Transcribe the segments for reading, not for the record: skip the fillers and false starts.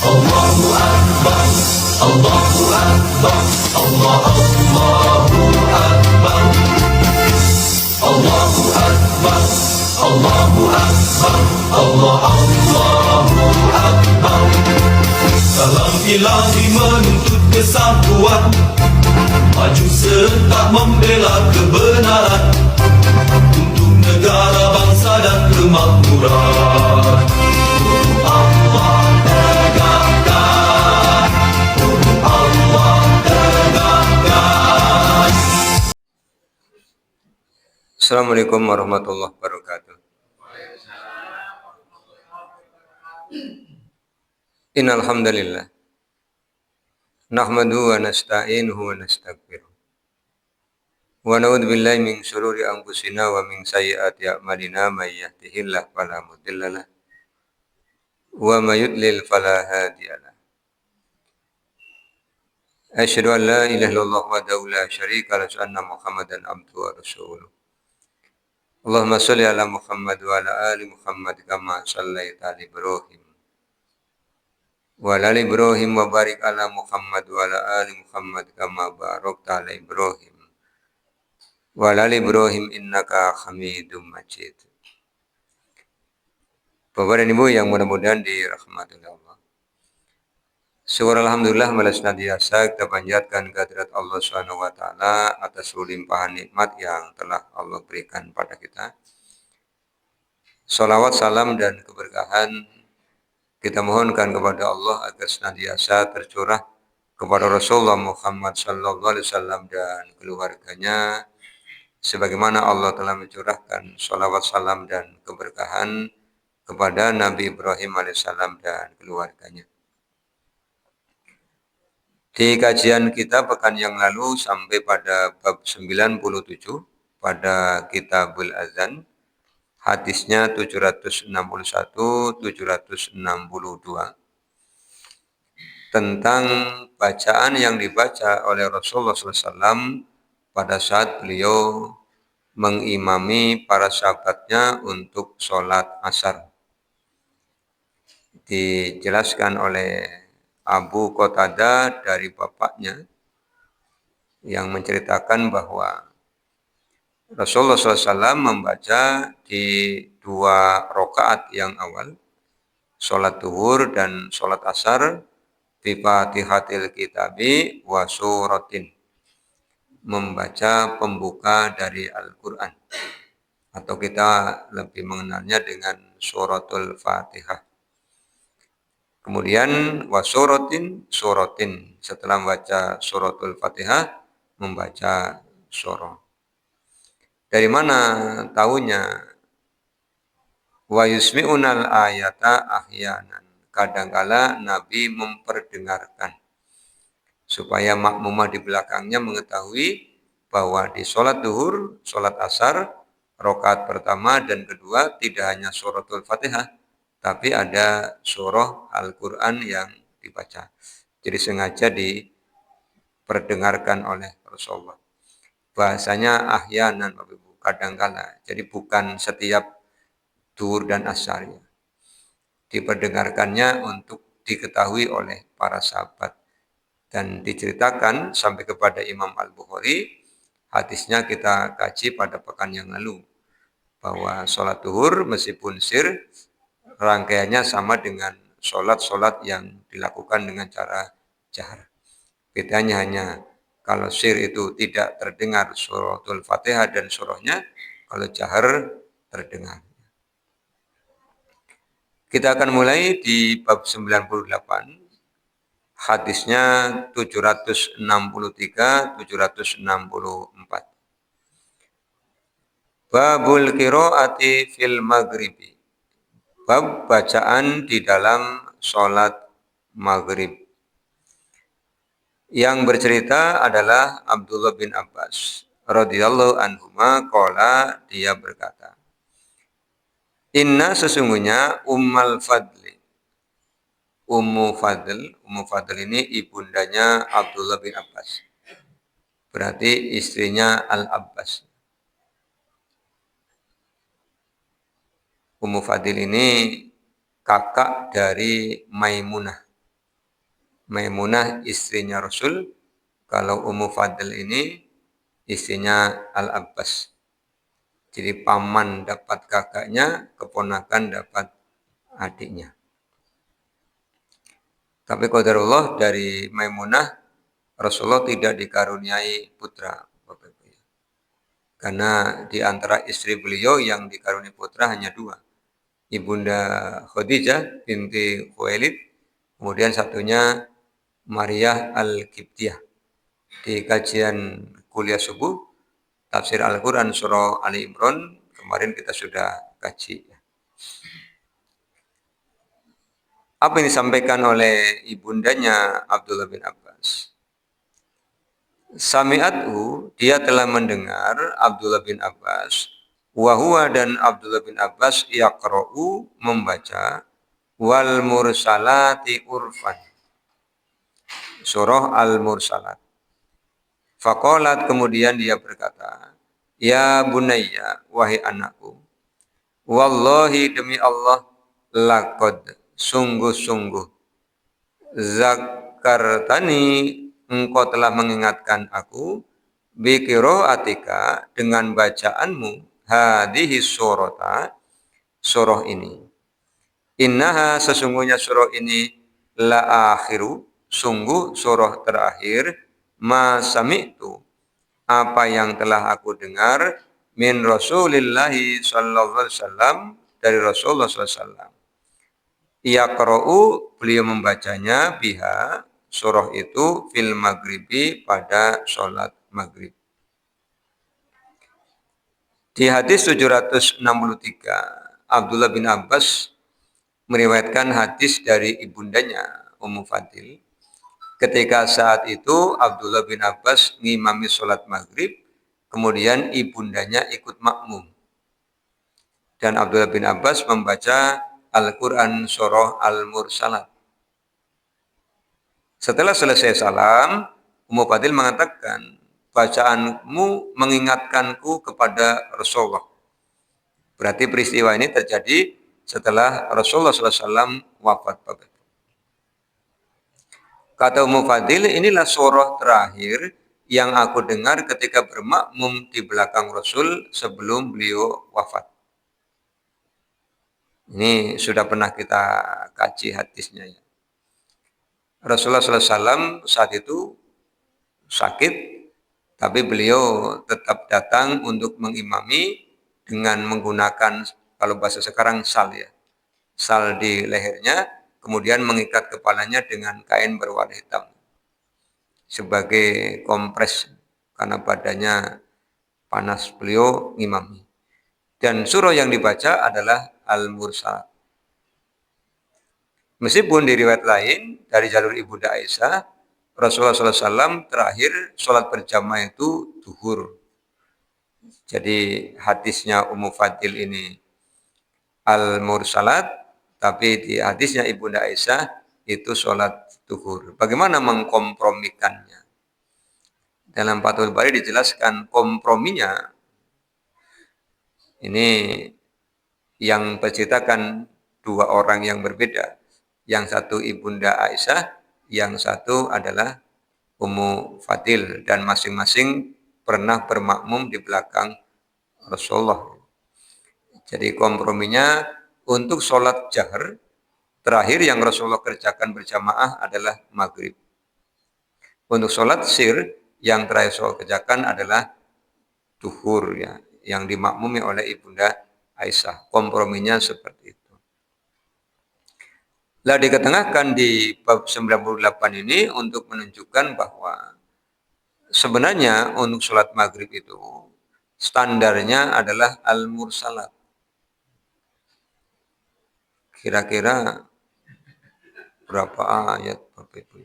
Allahu Akbar, Allahu Akbar, Allahu Akbar, Allahu Akbar, Allahu Akbar, Allahu Akbar. Salam ilahi menuntut kesatuan, maju serta membela kebenaran untuk negara, bangsa dan kemakmuran. Allah tegakkan, Allah tegakkan. Assalamualaikum warahmatullahi wabarakatuh. Innal hamdalillah nahmaduhu wa nasta'inuhu wa nastaghfiruh wa na'udzu billahi min shururi anfusina wa min sayyiati a'malina may yahdihillahu fala mudhillalah wa may yudlil fala hadiyalah. Asyhadu an la ilaha illallah wahdahu la syarika lahu wa anna Muhammadan abduhu wa rasuluh. Allahumma shalli ala Muhammad wa ala ali Muhammad kama shallaita ala Ibrahim wa ala ali Ibrahim wa barik ala Muhammad wa ala ali Muhammad kama barakta ala Ibrahim wa ala ali Ibrahim innaka Hamidum Majid. Bapak dan Ibu yang mudah-mudahan dirahmati Allah. Syukur alhamdulillah malah senantiasa kita panjatkan kehadirat Allah Subhanahu wa taala atas limpahan nikmat yang telah Allah berikan pada kita. Salawat, salam dan keberkahan kita mohonkan kepada Allah agar senantiasa tercurah kepada Rasulullah Muhammad sallallahu alaihi wasallam dan keluarganya sebagaimana Allah telah mencurahkan salawat, salam dan keberkahan kepada Nabi Ibrahim alaihissalam dan keluarganya. Di kajian kita pekan yang lalu sampai pada bab 97 pada Kitabul Azan, hadisnya 761, 762 tentang bacaan yang dibaca oleh Rasulullah SAW pada saat beliau mengimami para sahabatnya untuk sholat asar. Dijelaskan oleh Abu Qatadah dari bapaknya yang menceritakan bahwa Rasulullah SAW membaca di 2 rakaat yang awal, sholat duhur dan sholat asar, bi Fatihatil Kitabi wa suratin, membaca pembuka dari Al-Quran, atau kita lebih mengenalnya dengan suratul Fatihah. Kemudian wasuratin, suratin, setelah membaca suratul Fatihah membaca surah. Dari mana tahunya? Wa yusmi'unal ayata ahyanan. Kadangkala Nabi memperdengarkan supaya makmumah di belakangnya mengetahui bahwa di sholat duhur, sholat asar, rakaat pertama dan kedua tidak hanya suratul Fatihah, tapi ada surah Al-Quran yang dibaca. Jadi sengaja diperdengarkan oleh Rasulullah. Bahasanya ahyanan, Bapak Ibu, kadangkala. Jadi bukan setiap duhur dan asar. Ya. Diperdengarkannya untuk diketahui oleh para sahabat. Dan diceritakan sampai kepada Imam Al-Bukhari, hadisnya kita kaji pada pekan yang lalu. Bahwa sholat duhur meskipun sir, rangkaiannya sama dengan sholat-sholat yang dilakukan dengan cara jahar. Bedanya hanya kalau sir itu tidak terdengar suratul Fatihah dan surahnya, kalau jahar terdengar. Kita akan mulai di bab 98, hadisnya 763, 764. Babul qiraati fil maghribi. Bab bacaan di dalam sholat maghrib. Yang bercerita adalah Abdullah bin Abbas radhiyallahu anhuma qala, dia berkata, inna sesungguhnya Ummal Fadli, Ummu Fadl ini ibundanya Abdullah bin Abbas, berarti istrinya Al-Abbas. Ummu Fadil ini kakak dari Maimunah Maimunah istrinya Rasul, kalau Ummu Fadl ini istrinya Al-Abbas. Jadi paman dapat kakaknya, keponakan dapat adiknya. Tapi qadarullah dari Maimunah, Rasulullah tidak dikaruniai putra. Karena di antara istri beliau yang dikaruniai putra hanya dua. Ibunda Khadijah binti Khuwailid, kemudian satunya Maria Al-Qibtiyah. Di kajian kuliah subuh, tafsir Al-Quran surah Ali Imran, kemarin kita sudah kaji. Apa yang disampaikan oleh ibundanya Abdullah bin Abbas? Sami'athu, dia telah mendengar Abdullah bin Abbas, wahwa dan Abdullah bin Abbas yaqra'u membaca wal mursalati urfan. Surah Al-Mursalat. Faqalat, kemudian dia berkata, ya bunayya, wahai anakku, wallahi demi Allah, laqad sungguh-sungguh zakartani, engkau telah mengingatkan aku, biqiraatika, dengan bacaanmu, hadhihi surata, surah ini. Innaha, sesungguhnya surah ini, la akhiru, sungguh surah terakhir, ma sami'tu, apa yang telah aku dengar, min Rasulillahi sallallahu alaihi wasallam, dari Rasulullah sallallahu alaihi wasallam. Yaqra'u, beliau membacanya, biha, surah itu, fil maghribi, pada sholat maghrib. Di hadis 763, Abdullah bin Abbas meriwayatkan hadis dari ibundanya Ummu Fadil. Ketika saat itu Abdullah bin Abbas ngimami sholat maghrib, kemudian ibundanya ikut makmum. Dan Abdullah bin Abbas membaca Al-Quran surah Al-Mursalat. Setelah selesai salam, Ummu Fadil mengatakan, bacaanmu mengingatkanku kepada Rasulullah. Berarti peristiwa ini terjadi setelah Rasulullah SAW wafat. Kata Ummu Fadil, inilah surah terakhir yang aku dengar ketika bermakmum di belakang Rasul sebelum beliau wafat. Ini sudah pernah kita kaji hadisnya ya. Rasulullah SAW saat itu sakit, tapi beliau tetap datang untuk mengimami dengan menggunakan, kalau bahasa sekarang, sal ya. Sal di lehernya, kemudian mengikat kepalanya dengan kain berwarna hitam sebagai kompres karena badannya panas, beliau ngimami. Dan surah yang dibaca adalah Al-Mursalat. Meskipun di riwayat lain dari jalur Ibunda Aisyah, Rasulullah SAW terakhir sholat berjamaah itu duhur. Jadi hadisnya Ummu Fadil ini Al-Mursalat, tapi di hadisnya Ibunda Aisyah itu sholat duhur. Bagaimana mengkompromikannya? Dalam Fathul Bari dijelaskan komprominya. Ini yang berceritakan dua orang yang berbeda. Yang satu Ibunda Aisyah, yang satu adalah Ummu Fadil, dan masing-masing pernah bermakmum di belakang Rasulullah. Jadi komprominya untuk sholat jahar terakhir yang Rasulullah kerjakan berjamaah adalah maghrib. Untuk sholat sir yang terakhir Rasulullah kerjakan adalah duhur ya, yang dimakmumi oleh Ibunda Aisyah. Komprominya seperti itu. Lah diketengahkan di bab 98 ini untuk menunjukkan bahwa sebenarnya untuk sholat maghrib itu standarnya adalah Al-Mursalat. Kira-kira berapa ayat Bapak Ibu?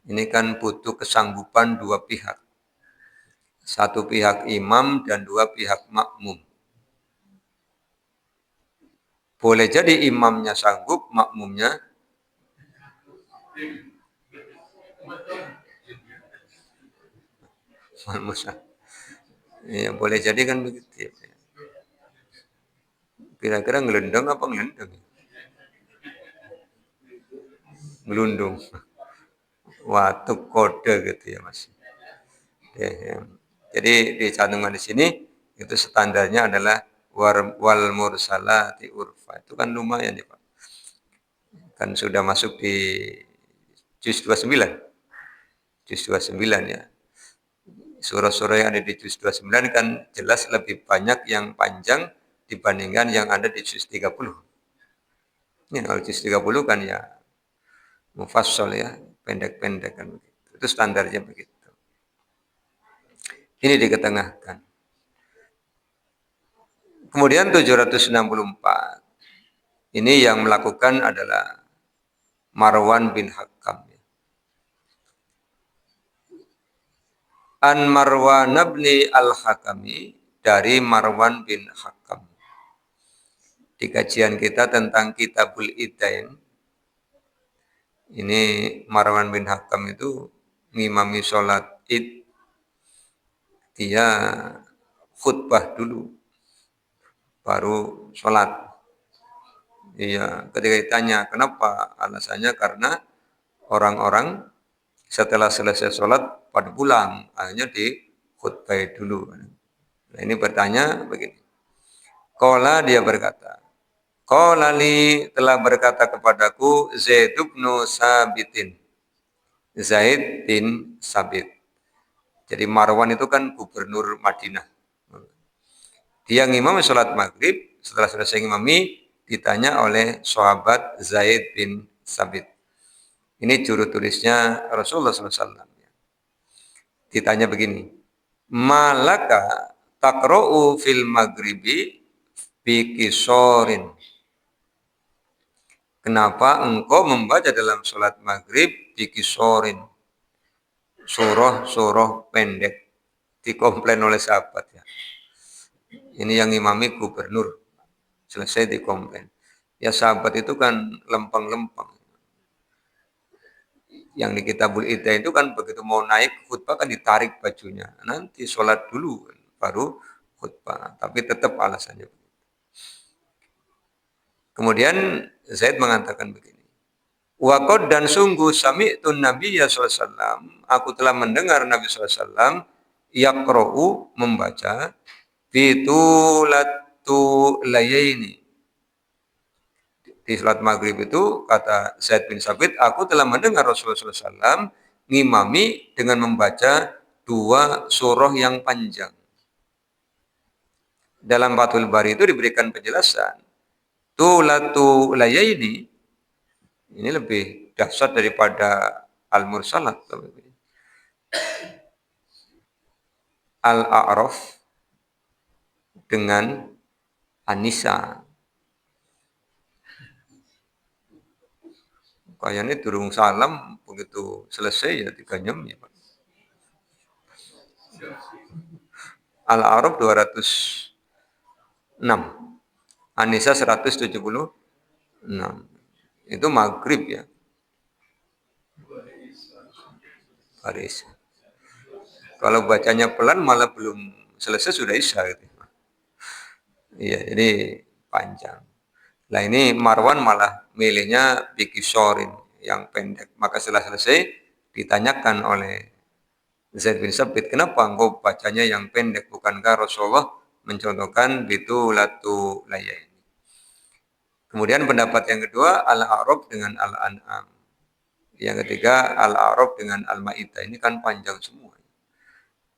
Ini kan butuh kesanggupan dua pihak. Satu pihak imam dan dua pihak makmum. Boleh jadi imamnya sanggup, makmumnya ya, boleh jadi kan begitu. Kira-kira ngelendang apa ngelendang? Ngelundung. watuk kode gitu ya Mas. Oke, ya. Jadi dicantumkan di sini itu standarnya adalah wal mursalati urfa. Itu kan lumayan ya Pak. Kan sudah masuk di juz 29. Juz 29 ya. Surah-surah yang ada di juz 29 kan jelas lebih banyak yang panjang dibandingkan yang ada di juz 30. Ya, kalau juz 30 kan ya mufassal ya, pendek-pendek kan begitu. Itu standarnya begitu. Ini diketengahkan. Kemudian 764. Ini yang melakukan adalah Marwan bin Hakam. An Marwan bin al-Hakami, dari Marwan bin Hakam. Di kajian kita tentang Kitabul Idain, ini Marwan bin Hakam itu ngimami sholat id, dia khutbah dulu, baru sholat. Iya, ketika ditanya kenapa, alasannya karena orang-orang setelah selesai sholat pada pulang, akhirnya di khutbah dulu. Nah, ini bertanya begini. Qala, dia berkata, qala li, telah berkata kepadaku Zaid bin Sabitin. Zaid bin Sabit. Jadi Marwan itu kan gubernur Madinah. Dia ngimami sholat maghrib, setelah selesai ngimami, ditanya oleh sahabat Zaid bin Sabit. Ini juru tulisnya Rasulullah SAW. Ditanya begini, malaka takro'u fil maghribi bikisorin. Kenapa engkau membaca dalam sholat maghrib bikisorin? Surah pendek. Dikomplain oleh sahabat ya. Ini yang imami gubernur. Selesai dikomplain. Ya sahabat itu kan lempeng-lempeng. Yang di Kitabul Ida itu kan begitu mau naik khutbah kan ditarik bajunya. Nanti sholat dulu baru khutbah. Tapi tetap alasannya. Kemudian Zaid mengatakan begini. Waqad, dan sungguh sami'tun Nabiyya SAW, aku telah mendengar Nabi SAW yaqra'u, membaca bitulatu layaini. Di salat maghrib itu kata Zaid bin Sabit, aku telah mendengar Rasulullah SAW ngimami dengan membaca 2 surah yang panjang. Dalam Fathul Bari itu diberikan penjelasan. Tulatu layaini ini lebih dahsyat daripada Al-Mursalat. Al-A'raf dengan An-Nisa. Kayaknya durung salam, begitu selesai ya 3 jam ya Pak. Al-A'raf 206. An-Nisa 176. Itu maghrib ya. Baris. Kalau bacanya pelan malah belum selesai sudah isya gitu. Iya, jadi panjang. Nah ini Marwan malah milihnya bikisorin yang pendek. Maka setelah selesai ditanyakan oleh Zaid bin Sabit, kenapa engkau bacanya yang pendek? Bukankah Rasulullah mencontohkan bitulatu layaini? Kemudian pendapat yang kedua, Al-A'raf dengan Al-An'am. Yang ketiga, Al-A'raf dengan Al-Ma'idah. Ini kan panjang semua.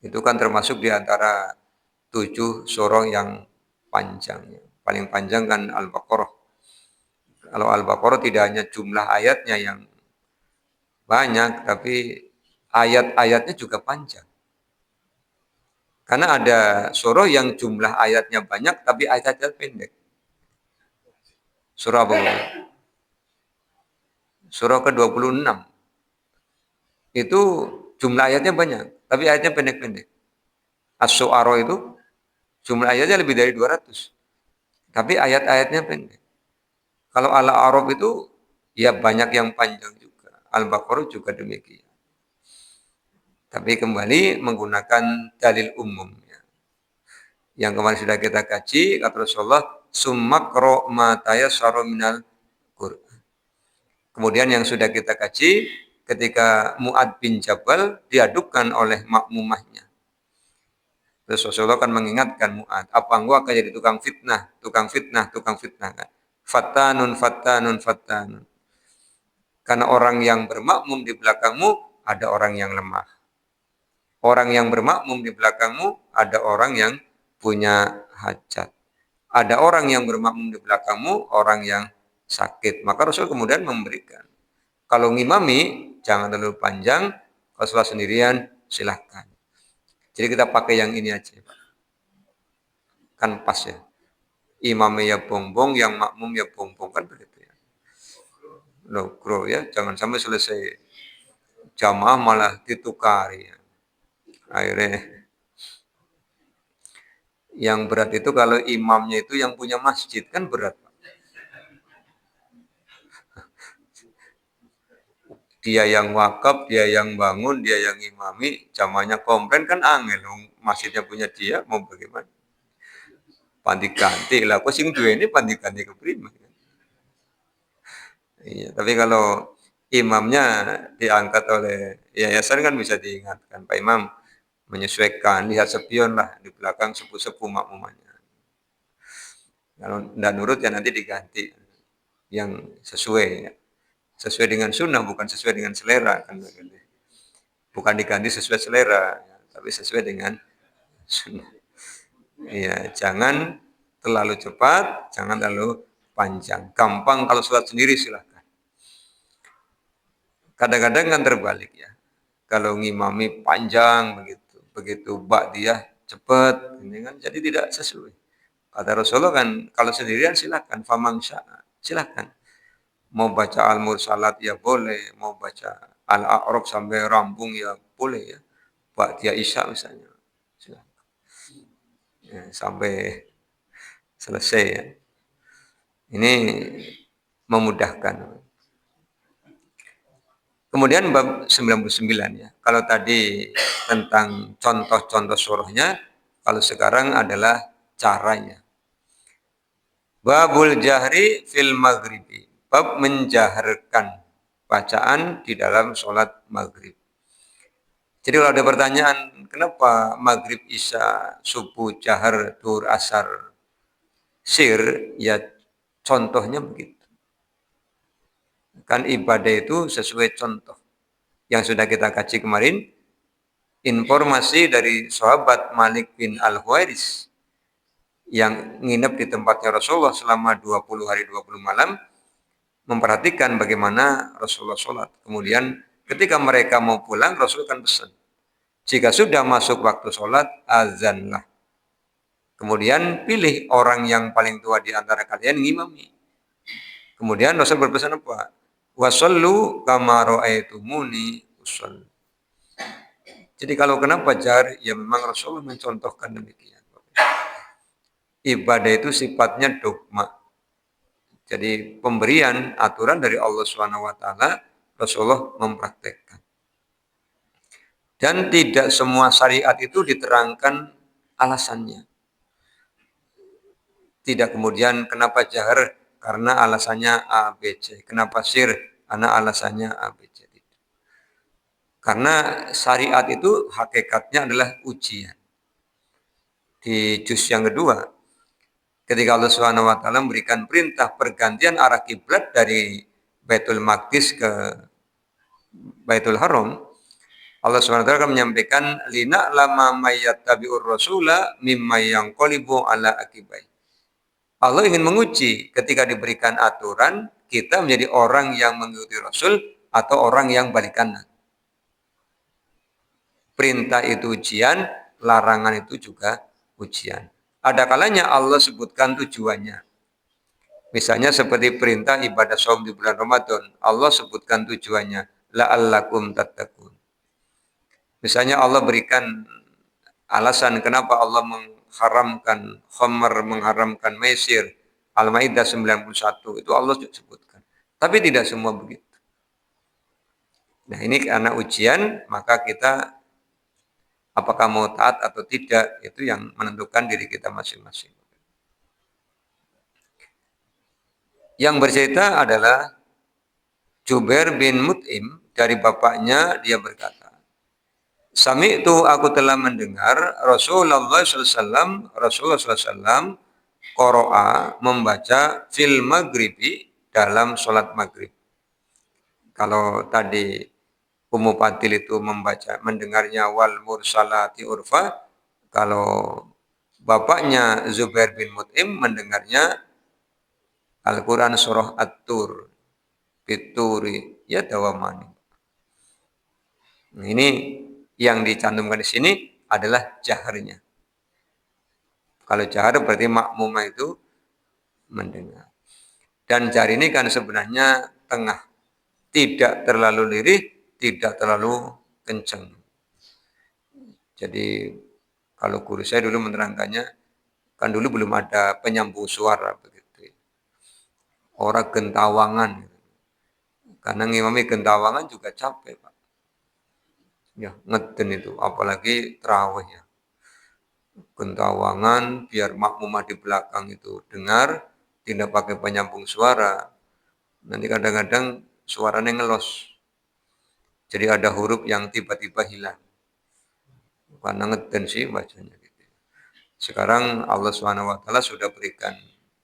Itu kan termasuk di antara 7 surah yang panjang. Paling panjang kan Al-Baqarah. Kalau Al-Baqarah tidak hanya jumlah ayatnya yang banyak, tapi ayat-ayatnya juga panjang. Karena ada surah yang jumlah ayatnya banyak, tapi ayat-ayat pendek. Surah apa? Surah ke-26. Itu jumlah ayatnya banyak, tapi ayatnya pendek-pendek. As-Su'ara itu jumlah ayatnya lebih dari 200. Tapi ayat-ayatnya pendek. Kalau Al-A'raf itu ya banyak yang panjang juga. Al-Baqarah juga demikian. Tapi kembali menggunakan dalil umum. Yang kemarin sudah kita kaji, kata Rasulullah, summakro mataya minal Qur'an. Kemudian yang sudah kita kaji, ketika Mu'ad bin Jabal diadukan oleh makmumahnya. Terus Rasulullah kan mengingatkan Mu'ad, apa engkau akan jadi tukang fitnah, tukang fitnah, tukang fitnah kan? Fattanun, fattanun, fattanun. Karena orang yang bermakmum di belakangmu ada orang yang lemah. Orang yang bermakmum di belakangmu ada orang yang punya hajat. Ada orang yang bermakmum di belakangmu, orang yang sakit. Maka Rasul kemudian memberikan. Kalau ngimami, jangan terlalu panjang. Kalau sholat sendirian, silahkan. Jadi kita pakai yang ini aja, Pak. Kan pas ya. Imamnya ya bongbong, yang makmum ya bongbong. Kan begitu ya. Loh, ya. Jangan sampai selesai jamaah malah ditukari. Ya. Akhirnya yang berat itu kalau imamnya itu yang punya masjid. Kan berat, Pak. Dia yang wakaf, dia yang bangun, dia yang imami, jamaahnya komplain kan angel. Masjidnya punya dia, mau bagaimana? Panti ganti lah, kok sing duwe ini panti ganti ke prima. Iya, tapi kalau imamnya diangkat oleh yayasan kan bisa diingatkan, Pak Imam menyesuaikan, lihat spion lah di belakang sepuh-sepuh makmumannya. Kalau tidak nurut ya nanti diganti yang sesuai ya. Sesuai dengan sunnah, bukan sesuai dengan selera kan begitu. Bukan diganti sesuai selera, ya, tapi sesuai dengan sunnah. Ya, jangan terlalu cepat, jangan terlalu panjang. Gampang kalau sholat sendiri silahkan. Kadang-kadang kan terbalik ya. Kalau ngimami panjang begitu bak dia cepat, ini kan jadi tidak sesuai. Kata Rasulullah kan kalau sendirian silahkan, famang sya'a, silahkan. Mau baca Al-Mursalat ya boleh, mau baca Al-A'raf sampai rampung ya boleh ya. Ba'diyah Isya misalnya. Ya, sampai selesai ya. Ini memudahkan. Kemudian bab 99 ya. Kalau tadi tentang contoh-contoh surahnya, kalau sekarang adalah caranya. Babul jahri fil maghribi. Bab menjaharkan bacaan di dalam sholat maghrib. Jadi kalau ada pertanyaan, kenapa maghrib, isya, subuh, jahar, duhur, asar, sir, ya contohnya begitu. Kan ibadah itu sesuai contoh. Yang sudah kita kaji kemarin, informasi dari sahabat Malik bin Al-Huwairis yang nginep di tempatnya Rasulullah selama 20 hari 20 malam, memperhatikan bagaimana Rasulullah sholat. Kemudian ketika mereka mau pulang, Rasul kan pesan, jika sudah masuk waktu sholat, azanlah. Kemudian pilih orang yang paling tua di antara kalian ngimami. Kemudian Rasul berpesan apa? Wasallu kama ra'aitumuni usalli. Jadi kalau kenapa jar? Ya memang Rasulullah mencontohkan demikian. Ibadah itu sifatnya dogma. Jadi pemberian aturan dari Allah SWT, Rasulullah mempraktekkan. Dan tidak semua syariat itu diterangkan alasannya. Tidak kemudian kenapa jahar? Karena alasannya A, B, C. Kenapa sir? Karena alasannya A, B, C. Karena syariat itu hakikatnya adalah ujian. Di juz yang kedua, ketika Allah SWT memberikan perintah pergantian arah kiblat dari Baitul Maqdis ke Baitul Haram, Allah SWT akan menyampaikan lina lama mayyattabi'ur rasula mimma yanqalibu ala akibai. Allah ingin menguji ketika diberikan aturan, kita menjadi orang yang mengikuti Rasul atau orang yang balik kanan. Perintah itu ujian, larangan itu juga ujian. Ada kalanya Allah sebutkan tujuannya. Misalnya seperti perintah ibadah saum di bulan Ramadan, Allah sebutkan tujuannya, la'allakum tattaqun. Misalnya Allah berikan alasan kenapa Allah mengharamkan khamar, mengharamkan maisir, Al-Maidah 91, itu Allah sebutkan. Tapi tidak semua begitu. Nah ini karena ujian, maka kita apakah mau taat atau tidak, itu yang menentukan diri kita masing-masing. Yang bercerita adalah Jubair bin Mut'im dari bapaknya dia berkata, Sami itu aku telah mendengar Rasulullah SAW qoro'a membaca fil maghribi dalam sholat maghrib. Kalau tadi Umupatil itu mendengarnya wal mursalati urfa, kalau bapaknya Zubair bin Mut'im mendengarnya Al-Quran surah At-Tur, Bituri, ya dawamani. Ini yang dicantumkan di sini adalah jaharnya. Kalau jahar berarti makmumah itu mendengar. Dan jahar ini kan sebenarnya tengah, tidak terlalu lirih, tidak terlalu kencang. Jadi kalau guru saya dulu menerangkannya, kan dulu belum ada penyambung suara begitu. Orang gentawangan. Karena ngimami gentawangan juga capek, Pak. Ya, ngeden itu, apalagi terawih ya. Gentawangan biar makmumah di belakang itu dengar, tidak pakai penyambung suara. Nanti kadang-kadang suaranya ngelos. Jadi ada huruf yang tiba-tiba hilang. Karena ngeden sih bacanya gitu. Sekarang Allah SWT sudah berikan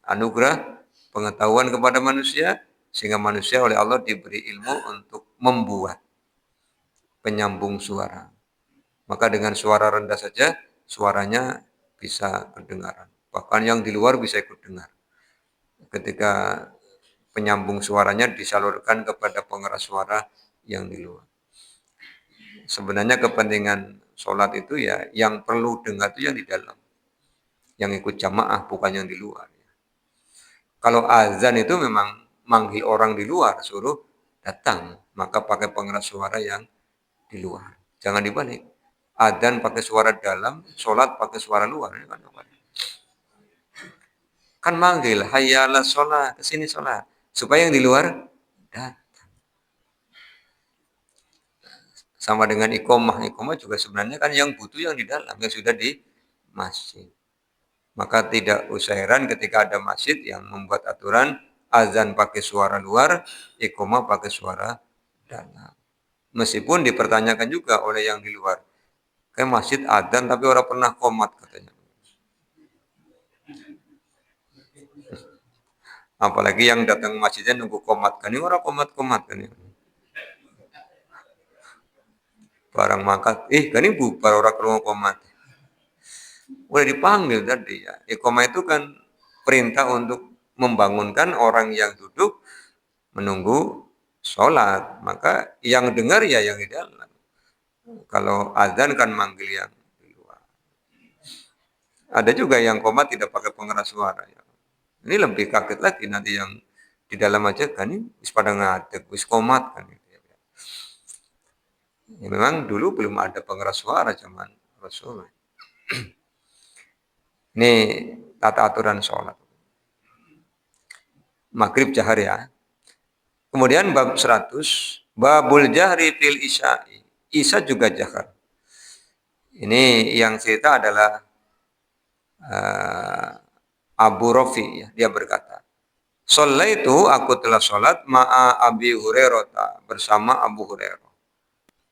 anugerah pengetahuan kepada manusia, sehingga manusia oleh Allah diberi ilmu untuk membuat penyambung suara. Maka dengan suara rendah saja suaranya bisa kedengaran. Bahkan yang di luar bisa ikut dengar. Ketika penyambung suaranya disalurkan kepada pengeras suara yang di luar. Sebenarnya kepentingan sholat itu ya yang perlu dengar itu yang di dalam. Yang ikut jamaah bukan yang di luar. Kalau azan itu memang manggil orang di luar, suruh datang. Maka pakai pengeras suara yang di luar. Jangan dibalik. Adzan pakai suara dalam, sholat pakai suara luar. Kan manggil, hayya ala sholat, kesini sholat. Supaya yang di luar datang. Sama dengan iqomah. Iqomah juga sebenarnya kan yang butuh yang di dalam, yang sudah di masjid. Maka tidak usah heran ketika ada masjid yang membuat aturan azan pakai suara luar, iqomah pakai suara dalam. Meskipun dipertanyakan juga oleh yang di luar. Kayak masjid adzan tapi orang pernah qomat katanya. Apalagi yang datang masjidnya nunggu qomat kan ini orang qomat kan ini. Barang mangkat, kan ini bubar orang keluar qomat. Udah dipanggil tadi ya. Iqomah itu kan perintah untuk membangunkan orang yang duduk menunggu sholat. Maka yang dengar ya yang di dalam. Kalau azan kan manggil yang di luar. Ada juga yang qomat tidak pakai pengeras suara. Ya. Ini lebih kaget lagi nanti yang di dalam aja kan ini wis pada ngadeg, wis qomat kan. Ya, memang dulu belum ada pengeras suara zaman Rasul. Ini tata aturan sholat. Maghrib jahar ya. Kemudian bab 100, babul jahri fil isya'i. Isya juga jahar. Ini yang cerita adalah Abu Rafi ya, dia berkata, "Shallaitu aku telah sholat ma'a Abi Hurairah bersama Abu Hurairah.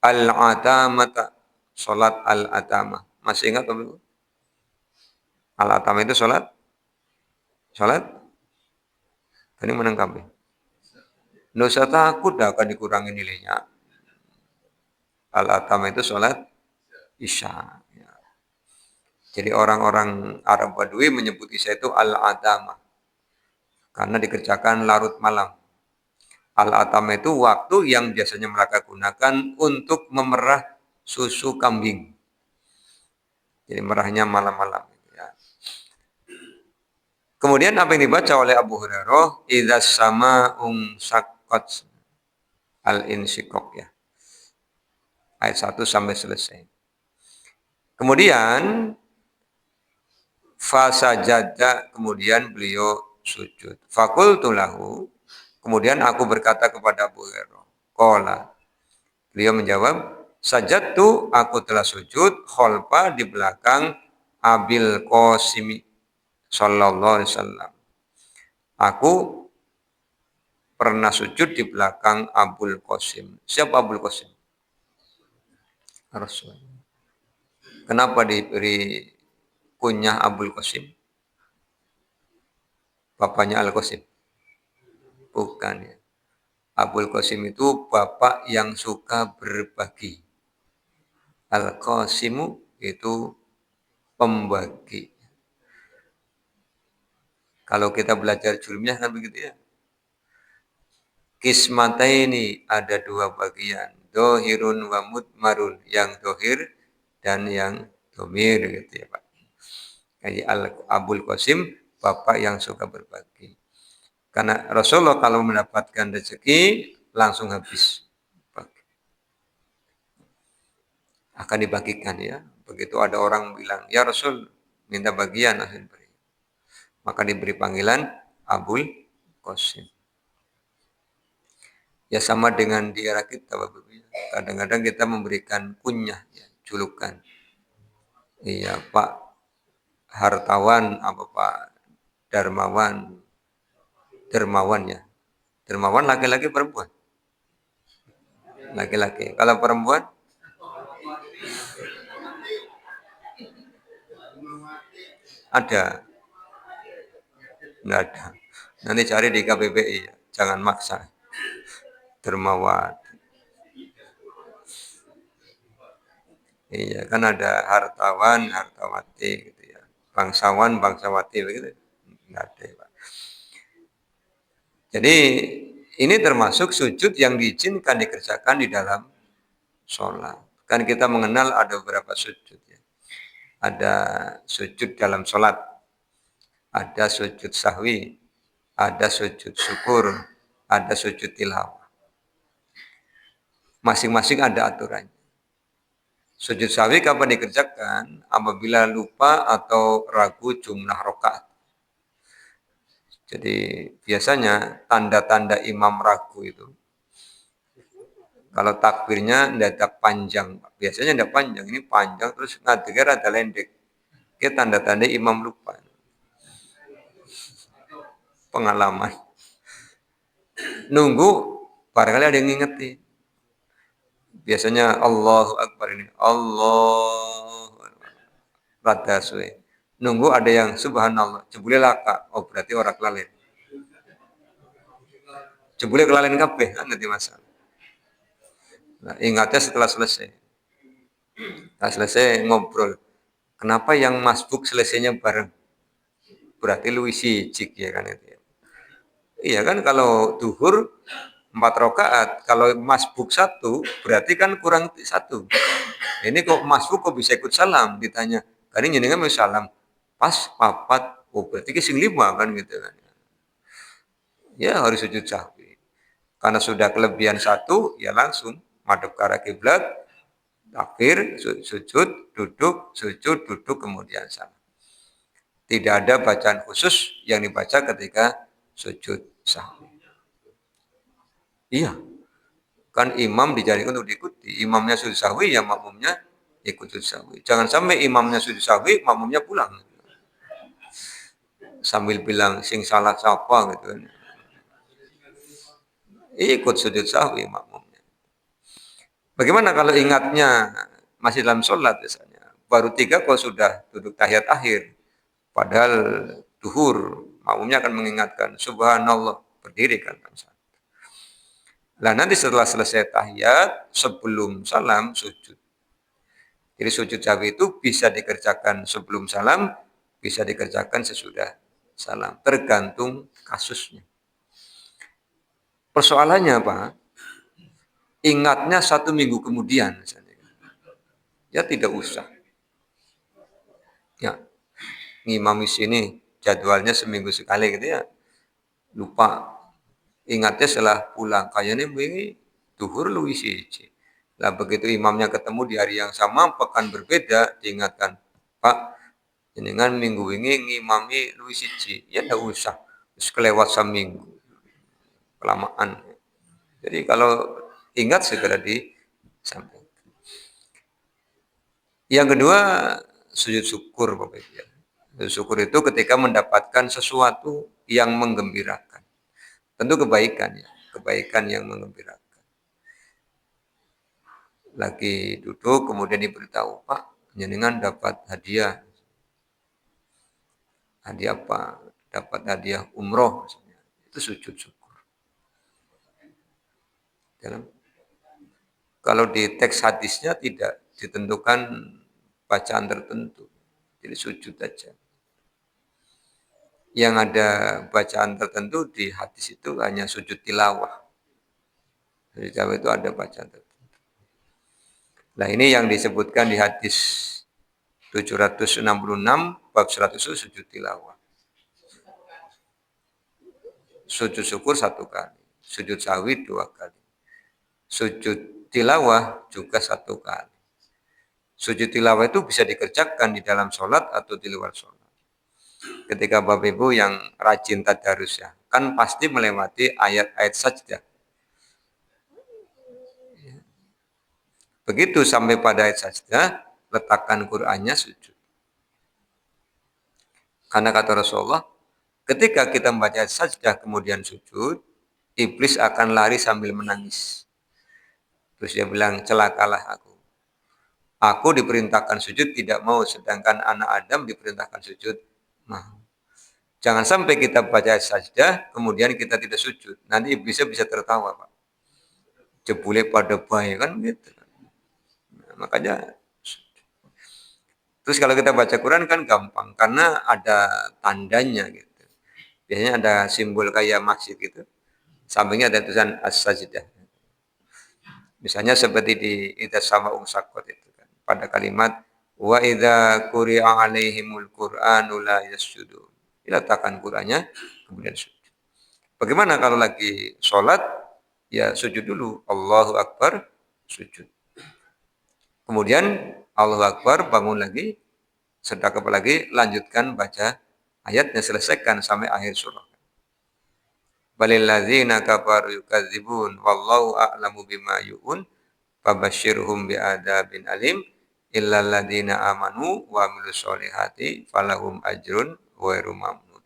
Al-atamata, sholat al-atama. Masih ingat Bapak? Al-atama itu sholat? Sholat? Ini menangkapi. Nggak usah takut akan dikurangi nilainya. Al-atama itu sholat isya. Ya. Jadi orang-orang Arab Badui menyebut isya itu al-atama. Karena dikerjakan larut malam. Al-atama itu waktu yang biasanya mereka gunakan untuk memerah susu kambing. Jadi merahnya malam-malam. Ya. Kemudian apa yang dibaca oleh Abu Hurairah? Idzas sama'un saqqat al-insyikok ya. Ayat 1 sampai selesai. Kemudian fasajada, kemudian beliau sujud. Fakultu lahu, kemudian aku berkata kepada Abu Hurairah, qala, beliau menjawab, sajadtu, aku telah sujud khalfa, di belakang Abil Qasimi sallallahu alaihi wasallam. Aku pernah sujud di belakang Abul Qasim. Siapa Abul Qasim? Rasul. Kenapa diberi kunyah Abul Qasim? Bapaknya Al Qasim? Bukan ya. Abul Qasim itu bapak yang suka berbagi. Al Qasimu itu pembagi. Kalau kita belajar julmiah kan begitu ya. Kismataini ada dua bagian. Dohirun wa mutmarun. Yang dohir dan yang domir gitu ya Pak. Jadi Abul Qasim bapak yang suka berbagi. Karena Rasulullah kalau mendapatkan rezeki langsung habis. Akan dibagikan ya. Begitu ada orang bilang, ya Rasul minta bagian, langsung beri. Maka diberi panggilan Abul Qasim. Ya sama dengan di era kita, Bapak Ibu. Kadang-kadang kita memberikan kunyah, ya, julukan. Iya, Pak Hartawan, apa Pak Darmawan, Dermawan ya. Dermawan laki-laki perempuan? Laki-laki. Kalau perempuan? Ada. Enggak ada. Nanti cari di KBBI ya. Jangan maksa. Dermawan. Iya, kan ada hartawan, hartawati gitu ya. Bangsawan, bangsawati begitu. Enggak ada, Pak. Jadi ini termasuk sujud yang diizinkan dikerjakan di dalam sholat. Kan kita mengenal ada beberapa sujud ya. Ada sujud dalam sholat, ada sujud sahwi, ada sujud syukur, ada sujud tilawah. Masing-masing ada aturannya. Sujud sahwi kapan dikerjakan? Apabila lupa atau ragu jumlah rokaat. Jadi biasanya tanda-tanda imam ragu itu, kalau takbirnya tidak panjang, biasanya tidak panjang, ini panjang terus ngadegnya ada lendek. Itu tanda-tanda imam lupa. Pengalaman. Nunggu, barangkali ada yang ngingetin. Biasanya Allahu Akbar ini, Allahu Akbar. Rada suwe. Nunggu ada yang subhanallah, jebule laka. Oh berarti orang kelalen. Jebule kelalen kabeh, kan nanti masalah. Nah, ingatnya setelah selesai. Setelah selesai ngobrol. Kenapa yang masbuk selesainya bareng? Berarti lu isi cik ya kan itu ya. Iya kan kalau duhur 4 rakaat, kalau masbuk 1 berarti kan kurang 1. Ini kok masbuk kok bisa ikut salam ditanya. Kan ini jenengan mau salam. Pas papat, oh berarti sing 5 kan gitu kan. Ya harus sujud sahwi. Karena sudah kelebihan 1 ya langsung madhep ke arah kiblat, takbir, sujud, duduk, kemudian salam. Tidak ada bacaan khusus yang dibaca ketika sujud sahwi. Iya, kan imam dijadikan untuk diikuti. Imamnya sujud sahwi, ya makmumnya ikut sujud sahwi. Jangan sampai imamnya sujud sahwi, makmumnya pulang. Sambil bilang, sing salah siapa gitu kan. Ikut sujud sahwi makmumnya. Bagaimana kalau ingatnya masih dalam sholat misalnya. Baru 3 kalau sudah duduk tahiyat akhir. Padahal duhur, makmumnya akan mengingatkan, subhanallah, berdiri kan. Nah nanti setelah selesai tahiyat, sebelum salam, sujud. Jadi sujud sahwi itu bisa dikerjakan sebelum salam, bisa dikerjakan sesudah salam. Tergantung kasusnya. Persoalannya apa? Ingatnya 1 minggu kemudian. Misalnya. Ya tidak usah. Ya, ngimami sini jadwalnya seminggu sekali gitu ya. Lupa. Ingatnya setelah pulang. Kayaknya begini duhur lu isi. Lah begitu imamnya ketemu di hari yang sama, pekan berbeda, diingatkan, Pak, jenengan minggu ini ngimami lu isi. Ya enggak usah. Terus kelewat seminggu. Kelamaan. Jadi kalau ingat segera disampaikan. Yang kedua, sujud syukur Bapak Ibu. Sujud syukur itu ketika mendapatkan sesuatu yang menggembirakan. Tentu kebaikan ya, kebaikan yang mengembirakan. Lagi duduk kemudian diberitahu, Pak, jenengan dapat hadiah. Hadiah apa? Dapat hadiah umroh misalnya. Itu sujud syukur. Dalam kalau di teks hadisnya tidak ditentukan bacaan tertentu. Jadi sujud aja. Yang ada bacaan tertentu di hadis itu hanya sujud tilawah. Di Jawa itu ada bacaan tertentu. Nah ini yang disebutkan di hadis 766 bab 100 itu sujud tilawah. Sujud syukur 1 kali. Sujud sahwi 2 kali. Sujud tilawah juga 1 kali. Sujud tilawah itu bisa dikerjakan di dalam sholat atau di luar sholat. Ketika Bapak Ibu yang rajin tadarus ya, kan pasti melewati ayat-ayat sajdah. Begitu sampai pada ayat sajdah, letakkan Qur'annya sujud. Karena kata Rasulullah, ketika kita membaca ayat sajdah kemudian sujud, iblis akan lari sambil menangis. Terus dia bilang, celakalah aku. Aku diperintahkan sujud tidak mau, sedangkan anak Adam diperintahkan sujud mau. Jangan sampai kita baca sajdah, kemudian kita tidak sujud. Nanti iblisnya bisa tertawa, Pak. Jebule pada baik kan gitu. Nah, makanya terus kalau kita baca Quran kan gampang karena ada tandanya gitu. Biasanya ada simbol kayak masjid gitu. Sampingnya ada tulisan as-sajdah. Misalnya seperti di idza sama'u saqqat itu kan. Pada kalimat wa idza quri'a 'alaihimul qur'anu la yasjudun. Diletakkan Qur'annya kemudian sujud. Bagaimana kalau lagi sholat? Ya sujud dulu. Allahu Akbar, sujud. Kemudian Allahu Akbar, bangun lagi, sedekap lagi, lanjutkan baca ayatnya, selesaikan sampai akhir surah. Balil ladzina kafaru yukadzibun wallahu a'lamu bima yu'un fabasyirhum bi'adzabin alim illal ladzina amanu wa amilus solihati falahum ajrun ghairu mamnun.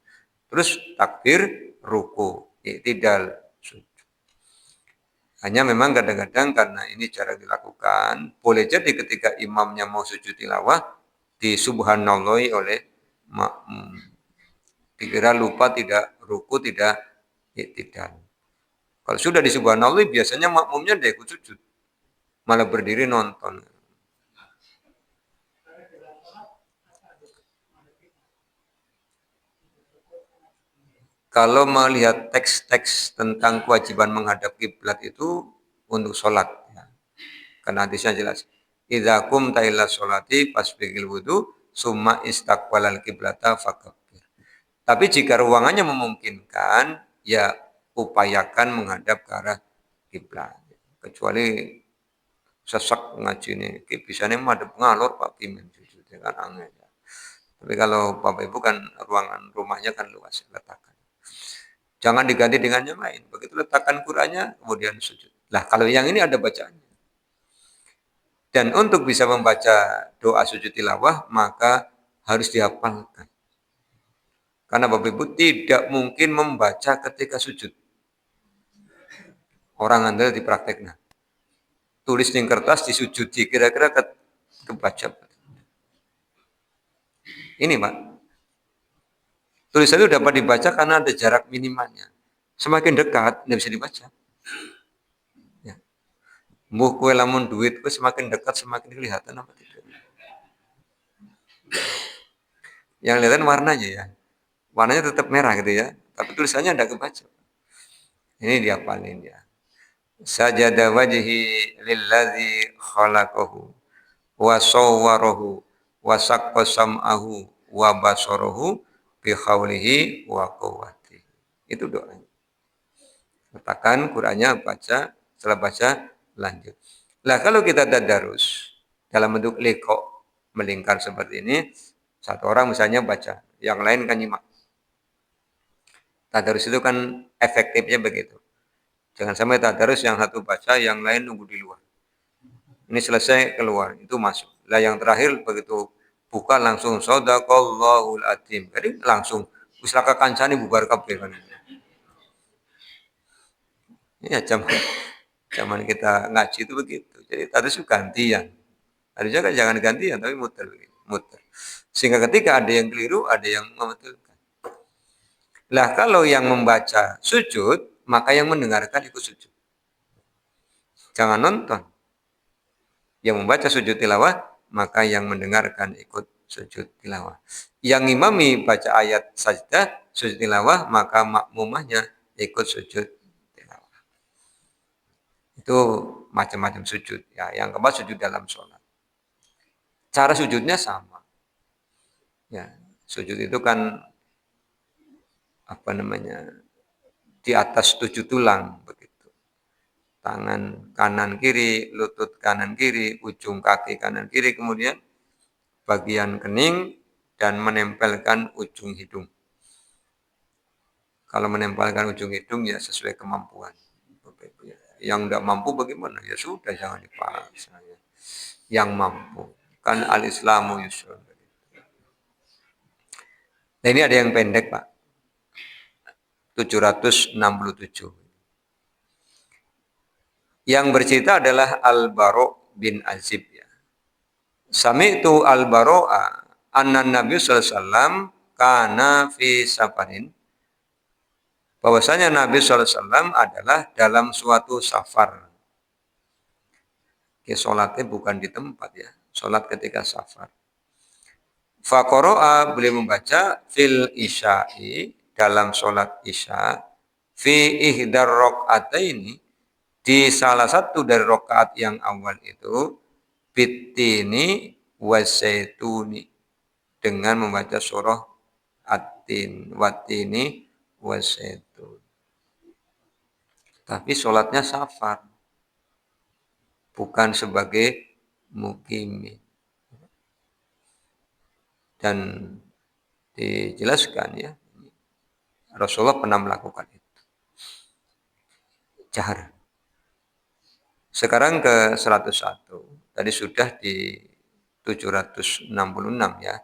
Terus takbir, ruku, i'tidal, sujud. Hanya memang kadang-kadang karena ini cara dilakukan, boleh jadi ketika imamnya mau sujud tilawah, disubhanallahi oleh makmum. Dikira lupa tidak ruku, tidak i'tidal. Kalau sudah disubhanallahi, biasanya makmumnya tidak ikut sujud. Malah berdiri nonton. Kalau melihat teks-teks tentang kewajiban menghadap kiblat itu untuk sholat, ya. Karena hadisnya jelas. Idza qumta ila sholati fasbighil wudu summa istaqbalal kiblata fakabbir. Tapi jika ruangannya memungkinkan, ya upayakan menghadap ke arah kiblat. Kecuali sesak ngaji ini, bisa nih madep ngalor Pak Pimen jujur kan angin. Tapi kalau Bapak Ibu kan ruangan rumahnya kan luas, letakkan. Jangan diganti dengan yang lain. Begitu letakkan Qur'annya, kemudian sujud. Lah kalau yang ini ada bacaannya. Dan untuk bisa membaca doa sujud tilawah, maka harus dihafalkan. Karena Bapak Ibu tidak mungkin membaca ketika sujud. Orang Anda dipraktekkan. Tulis di kertas, disujudi, kira-kira kebaca. Ini Pak. Tulisan itu dapat dibaca karena ada jarak minimalnya. Semakin dekat, tidak bisa dibaca. Ya. Mbuh kue lamun duit, semakin dekat, semakin kelihatan apa tidak. Yang kelihatan warnanya ya. Warnanya tetap merah gitu ya. Tapi tulisannya tidak kebaca. Ini dihafalin ya. Sajada wajhi lillazi khalaqahu wa sawwarahu wa saqqa sam'ahu wa basarahu bi khaulihi wa quwwati. Itu doanya. Letakkan Qur'annya, baca, setelah baca lanjut. Lah kalau kita tadarus dalam bentuk liqa, melingkar seperti ini, satu orang misalnya baca, yang lain kan nyimak. Tadarus itu kan efektifnya begitu. Jangan sampai tadarus yang satu baca, yang lain nunggu di luar. Ini selesai keluar, itu masuk. Lah yang terakhir begitu buka langsung shadaqallahul adzim. Jadi langsung uslaka kancani bubar kabeh kan. Ya zaman kita ngaji itu begitu. Jadi harus gantian. Harusnya kan jangan gantian tapi muter begitu, muter. Sehingga ketika ada yang keliru, ada yang membetulkan. Lah kalau yang membaca sujud, maka yang mendengarkan ikut sujud. Jangan nonton. Yang membaca sujud tilawah, maka yang mendengarkan ikut sujud tilawah. Yang imami baca ayat sajdah, sujud tilawah, maka makmumahnya ikut sujud tilawah. Itu macam-macam sujud. Ya, yang keempat sujud dalam sholat. Cara sujudnya sama. Ya, sujud itu kan apa namanya di atas 7 tulang begitu. Tangan kanan kiri, lutut kanan kiri, ujung kaki kanan kiri, kemudian bagian kening dan menempelkan ujung hidung. Kalau menempelkan ujung hidung ya sesuai kemampuan. Yang tidak mampu bagaimana? Ya sudah jangan dipaksa. Yang mampu. Kan al-Islamu yusrun. Nah ini ada yang pendek Pak. 767. Yang bercerita adalah Al-Baro bin Azib ya. Sami'tu Al-Baro'a anna Nabi sallallahu alaihi wasallam kana fi safarin. Bahwasanya Nabi sallallahu alaihi wasallam adalah dalam suatu safar. Oke, salatnya bukan di tempat ya. Salat ketika safar. Faqara'a beliau membaca fil isya'i dalam salat isya fi ihdar raq'ataini di salah satu dari rakaat yang awal itu bitini wasaituni dengan membaca surah at-tin watini wasaitun. Tapi sholatnya safar, bukan sebagai mukimi. Dan dijelaskan ya, Rasulullah pernah melakukan itu. Jahar. Sekarang ke 101. Tadi sudah di 766 ya.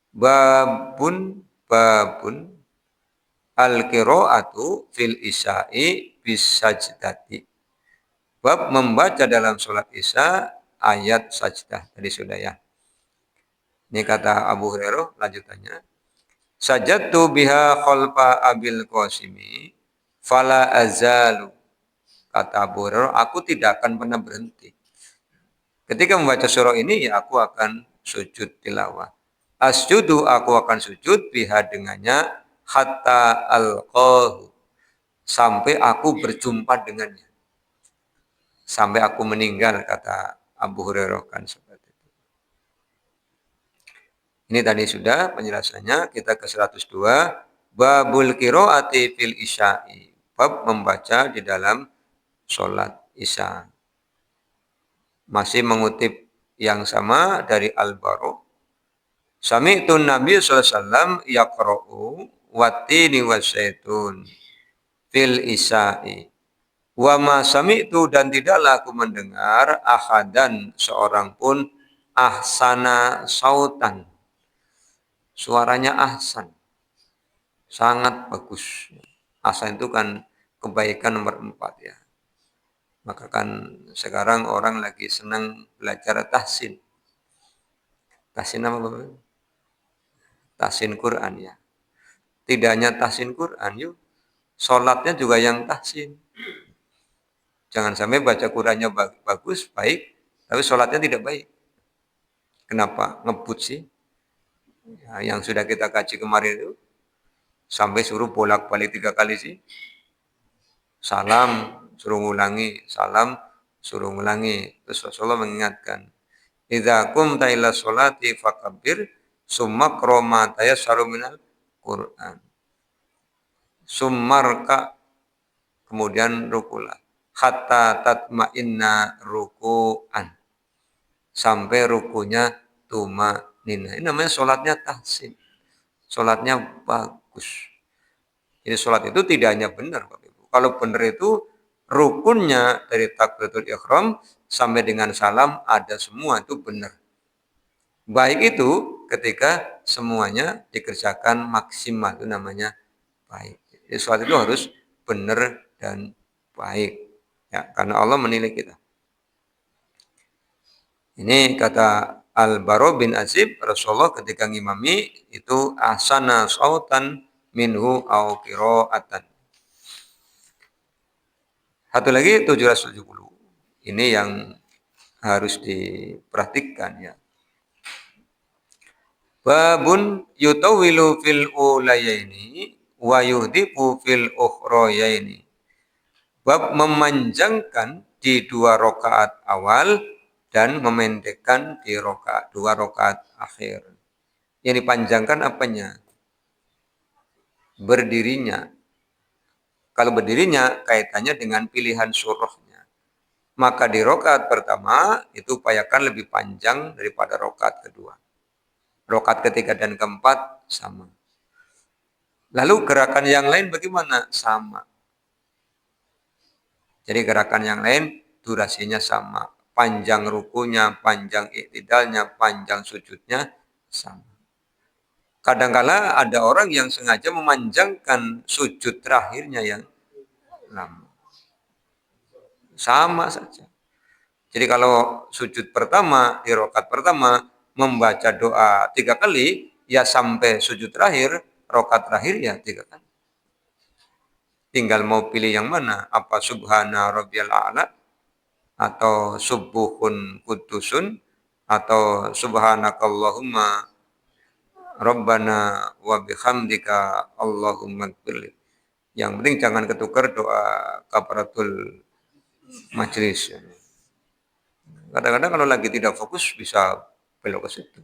Babun al-qira'atu fil isya'i bisajdati. Bab membaca dalam sholat isya ayat sajdah. Tadi sudah ya. Ini kata Abu Hurairah lanjutannya. Sajadtu biha khalfa Abil Qasimi fala azalu. Kata Abu Hurairah, aku tidak akan pernah berhenti. Ketika membaca surah ini, ya aku akan sujud tilawah. Asjudu, aku akan sujud biha dengannya, hatta alqahu. Sampai aku berjumpa dengannya. Sampai aku meninggal, kata Abu Hurairah kan seperti itu. Ini tadi sudah penjelasannya. Kita ke 102. Babul qiraati fil isya'i. Bab membaca di dalam sholat isya. Masih mengutip yang sama dari Al-Baro. Sami'tun Nabi sallallahu alaihi wasallam yaqra'u wattini wasaitun fil isya'i. Wa ma sami'tu dan tidaklah aku mendengar ahadan seorang pun ahsana sautan. Suaranya ahsan. Sangat bagus. Ahsan itu kan kebaikan nomor 4 ya. Maka kan sekarang orang lagi senang belajar tahsin. Tahsin apa Bapak? Tahsin Quran ya. Tidak hanya tahsin Quran yuk. Sholatnya juga yang tahsin. Jangan sampai baca Qurannya bagus, baik, tapi sholatnya tidak baik. Kenapa? Ngebut sih. Ya, yang sudah kita kaji kemarin itu. Sampai suruh bolak-balik 3 kali sih. Salam, suruh ngulangi. Salam, suruh ngulangi. Terus Rasulullah mengingatkan. Idza qumta ila sholati fakabbir summa qra ma tayassaru minal Qur'an. Summarka kemudian rukulah hatta tatma'inna ruku'an. Sampai rukunya tumanina. Ini namanya sholatnya tahsin. Sholatnya bagus. Jadi sholat itu tidak hanya benar Bapak Ibu. Kalau benar itu rukunnya dari takbiratul ihram sampai dengan salam ada semua itu benar. Baik itu ketika semuanya dikerjakan maksimal itu namanya baik. Jadi sholat itu harus benar dan baik. Ya, karena Allah menilai kita. Ini kata Al-Bara bin Azib, Rasulullah ketika ngimami itu ahsana sautan minhu au qiraatan. Satu lagi 770. Ini yang harus diperhatikan ya. Babun yutawilu fil ulayaini wa yuhdifu fil ukhrayaini. Bab memanjangkan di 2 rakaat awal dan memendekkan di 2 rakaat akhir. Yang dipanjangkan apanya? Berdirinya. Kalau berdirinya kaitannya dengan pilihan surahnya. Maka di rakaat pertama itu upayakan lebih panjang daripada rakaat kedua. Rakaat ketiga dan keempat sama. Lalu gerakan yang lain bagaimana? Sama. Jadi gerakan yang lain durasinya sama. Panjang rukunya, panjang iktidalnya, panjang sujudnya sama. Kadangkala ada orang yang sengaja memanjangkan sujud terakhirnya yang lama. Sama saja. Jadi kalau sujud pertama, di rakaat pertama, membaca doa 3 kali, ya sampai sujud terakhir, rakaat terakhir ya 3 kali. Tinggal mau pilih yang mana, apa subhana rabbiyal a'la, atau subuhun kudusun, atau subhanakallahumma rabbana wa bihamdika Allahumma gfirli. Yang penting jangan ketukar doa kafaratul majlis. Kadang-kadang kalau lagi tidak fokus bisa belok ke situ.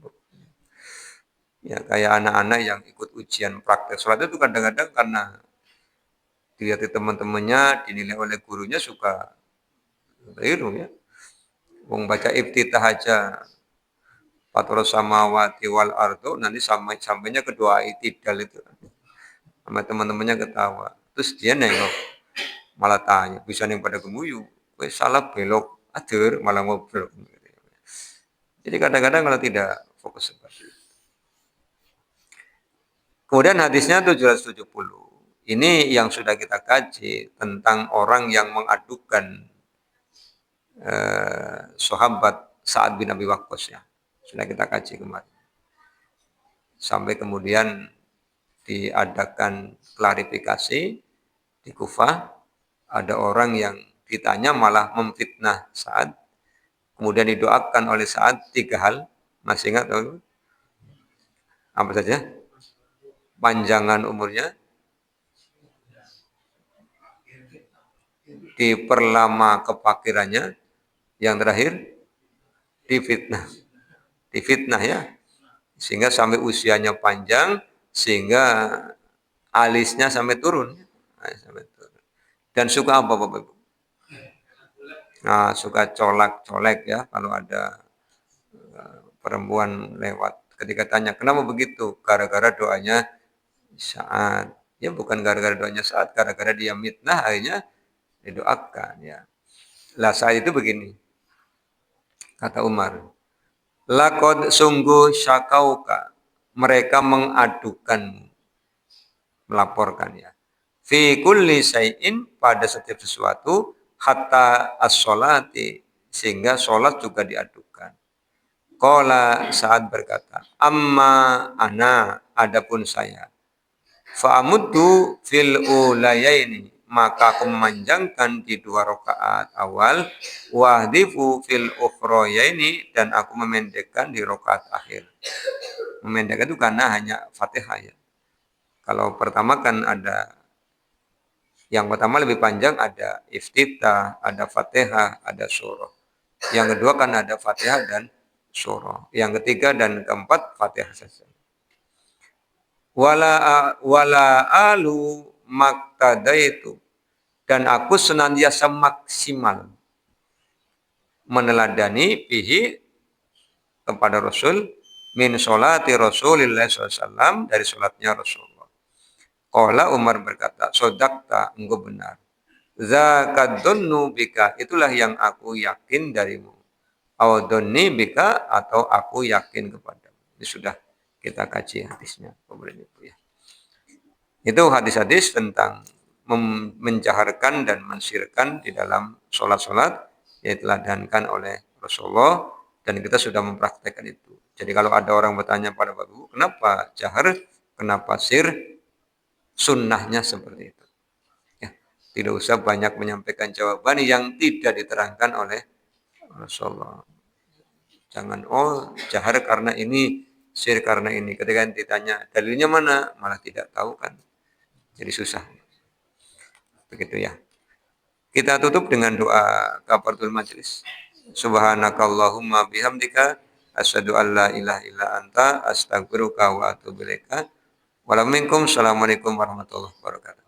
Ya kayak anak-anak yang ikut ujian praktek sholat itu kadang-kadang karena dilihat teman-temannya dinilai oleh gurunya suka keliru ya. Wong baca iftitah aja Fatrus samawati wal ardo nanti sampainya ke doa itidal itu. Sama teman-temannya ketawa. Terus dia nengok malah tanya, bisa yang pada gemuyu. Weh salah belok atur malah ngobrol. Jadi kadang-kadang kalau tidak fokus seperti itu. Kemudian hadisnya 770. Ini yang sudah kita kaji tentang orang yang mengadukan sahabat Sa'ad bin Abi Waqqas ya. Sudah kita kaji kemarin. Sampai kemudian diadakan klarifikasi di Kufah. Ada orang yang ditanya malah memfitnah Sa'ad. Kemudian didoakan oleh Sa'ad 3 hal. Masih ingat tahu? Apa saja? Panjangan umurnya, diperlama kepakirannya, yang terakhir difitnah ya, sehingga sampai usianya panjang, sehingga alisnya sampai turun. Dan suka apa Bapak Ibu? Nah, suka colak-colek ya kalau ada perempuan lewat. Ketika tanya, kenapa begitu? Gara-gara doanya Sa'ad. Ya bukan gara-gara doanya Sa'ad, gara-gara dia mitnah akhirnya didoakan ya. Lah saat itu begini. Kata Umar, laqad sungguh syakauka, mereka mengadukan, melaporkan ya. Fi kulli syai'in, pada setiap sesuatu, hatta as-sholati, sehingga sholat juga diadukan. Qala Sa'ad berkata, amma ana, adapun saya, fa'amuddu fil ulayaini, maka aku memanjangkan di 2 rakaat awal, wahdifu fil ukhrayaini, dan aku memendekkan di rakaat akhir. Memendekkan itu karena hanya Fatihah ya. Kalau pertama kan ada, yang pertama lebih panjang, ada iftitah, ada Fatihah, ada surah. Yang kedua kan ada Fatihah dan surah. Yang ketiga dan keempat Fatihah saja. Wala alu maktadaitu, dan aku senantiasa maksimal meneladani bihi, kepada Rasul, min sholati Rasulillah SAW, dari sholatnya Rasulullah. Qala Umar berkata, sodakta, engkau benar. Zakadunnu bika, itulah yang aku yakin darimu. Awadunni bika, atau aku yakin kepadamu. Ini sudah kita kaji hadisnya. Ya. Itu hadis-hadis tentang menjaharkan dan mensirkan di dalam sholat-sholat yang diteladankan oleh Rasulullah, dan kita sudah mempraktekkan itu. Jadi kalau ada orang bertanya pada Bapak Ibu, kenapa jahar, kenapa sir, sunnahnya seperti itu. Ya, tidak usah banyak menyampaikan jawaban yang tidak diterangkan oleh Rasulullah. Jangan, oh jahar karena ini, sir karena ini. Ketika ditanya dalilnya mana, malah tidak tahu kan. Jadi susah. Begitu ya. Kita tutup dengan doa kafaratul majelis. Subhanakallahumma bihamdika asyhadu an la ilaha illa anta astaghfiruka wa atubu ilaika. Assalamualaikum warahmatullahi wabarakatuh.